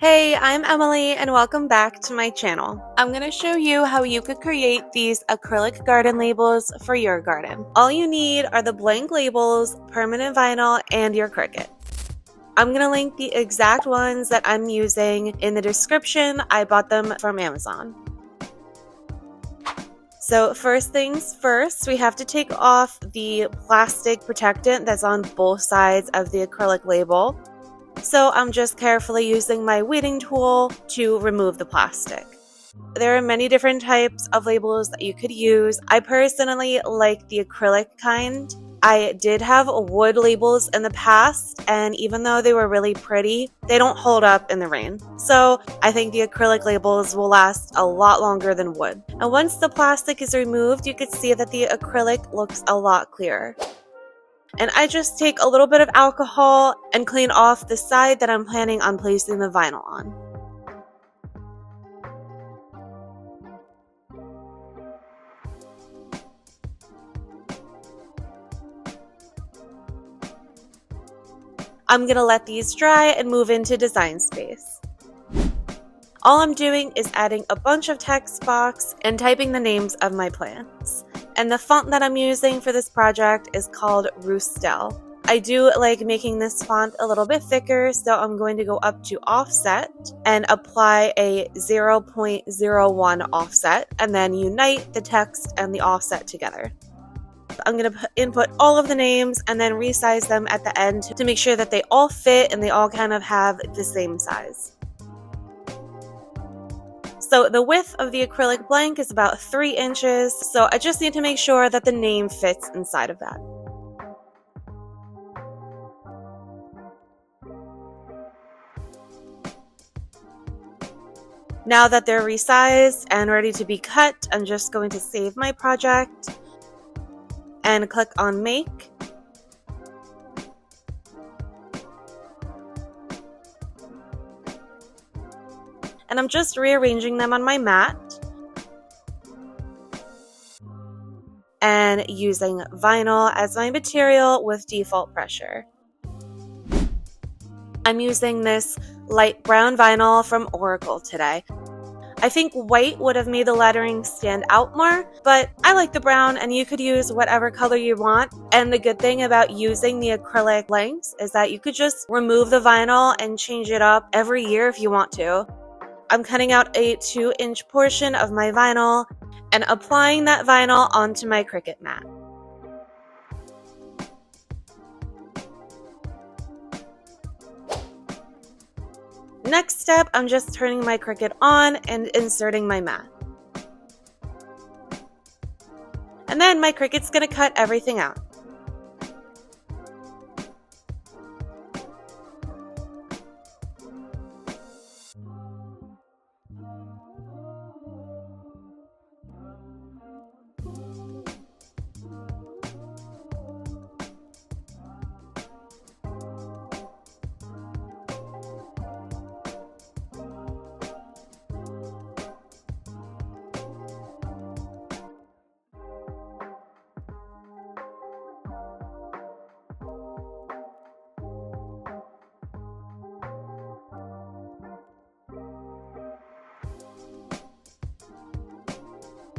Hey, I'm Emily and welcome back to my channel. I'm going to show you how you could create these acrylic garden labels for your garden. All you need are the blank labels, permanent vinyl, and your Cricut. I'm going to link the exact ones that I'm using in the description. I bought them from Amazon. So first things first, we have to take off the plastic protectant that's on both sides of the acrylic label. So I'm just carefully using my weeding tool to remove the plastic. There are many different types of labels that you could use. I personally like the acrylic kind. I did have wood labels in the past, and even though they were really pretty, they don't hold up in the rain. So I think the acrylic labels will last a lot longer than wood. And once the plastic is removed, you can see that the acrylic looks a lot clearer. And I just take a little bit of alcohol and clean off the side that I'm planning on placing the vinyl on. I'm going to let these dry and move into design space. All I'm doing is adding a bunch of text box and typing the names of my plants. And the font that I'm using for this project is called Roustel. I do like making this font a little bit thicker, so I'm going to go up to offset and apply a 0.01 offset and then unite the text and the offset together. I'm going to input all of the names and then resize them at the end to make sure that they all fit and they all kind of have the same size. So the width of the acrylic blank is about 3 inches, so I just need to make sure that the name fits inside of that. Now that they're resized and ready to be cut, I'm just going to save my project and click on Make. And I'm just rearranging them on my mat and using vinyl as my material with default pressure. I'm using this light brown vinyl from Oracle today. I think white would have made the lettering stand out more, but I like the brown and you could use whatever color you want. And the good thing about using the acrylic blanks is that you could just remove the vinyl and change it up every year if you want to. I'm cutting out a 2-inch portion of my vinyl and applying that vinyl onto my Cricut mat. Next step, I'm just turning my Cricut on and inserting my mat. And then my Cricut's going to cut everything out.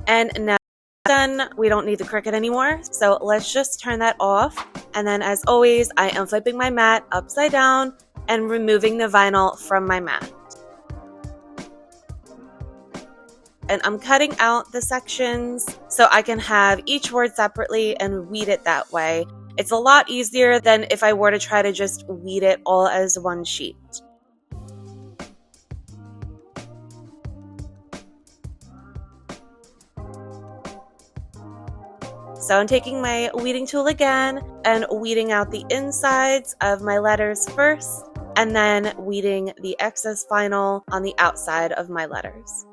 And now done, we don't need the Cricut anymore, so let's just turn that off. And then as always, I am flipping my mat upside down and removing the vinyl from my mat. And I'm cutting out the sections so I can have each word separately and weed it that way. It's a lot easier than if I were to try to just weed it all as one sheet. So I'm taking my weeding tool again and weeding out the insides of my letters first, and then weeding the excess vinyl on the outside of my letters.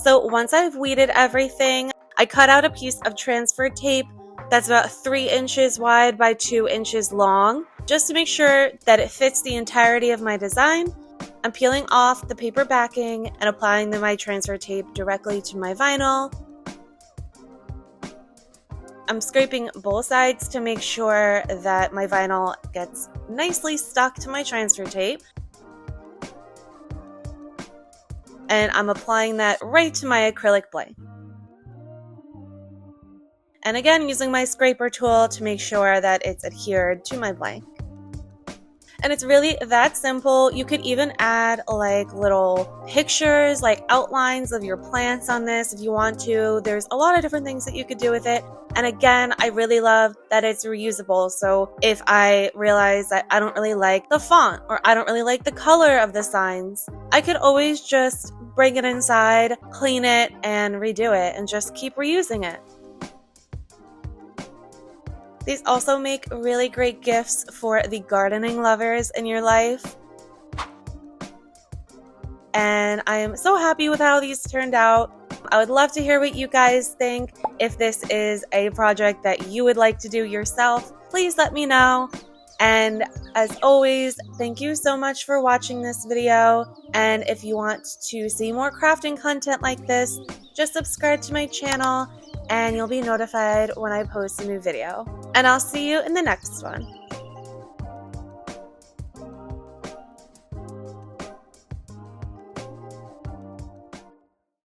So once I've weeded everything, I cut out a piece of transfer tape that's about 3 inches wide by 2 inches long, just to make sure that it fits the entirety of my design. I'm peeling off the paper backing and applying my transfer tape directly to my vinyl. I'm scraping both sides to make sure that my vinyl gets nicely stuck to my transfer tape. And I'm applying that right to my acrylic blank. And again, using my scraper tool to make sure that it's adhered to my blank. And it's really that simple. You could even add like little pictures, like outlines of your plants on this if you want to. There's a lot of different things that you could do with it. And again, I really love that it's reusable. So if I realize that I don't really like the font or I don't really like the color of the signs, I could always just bring it inside, clean it, and redo it and just keep reusing it. These also make really great gifts for the gardening lovers in your life. And I am so happy with how these turned out. I would love to hear what you guys think. If this is a project that you would like to do yourself, please let me know. And as always, thank you so much for watching this video. And if you want to see more crafting content like this, just subscribe to my channel and you'll be notified when I post a new video. And I'll see you in the next one.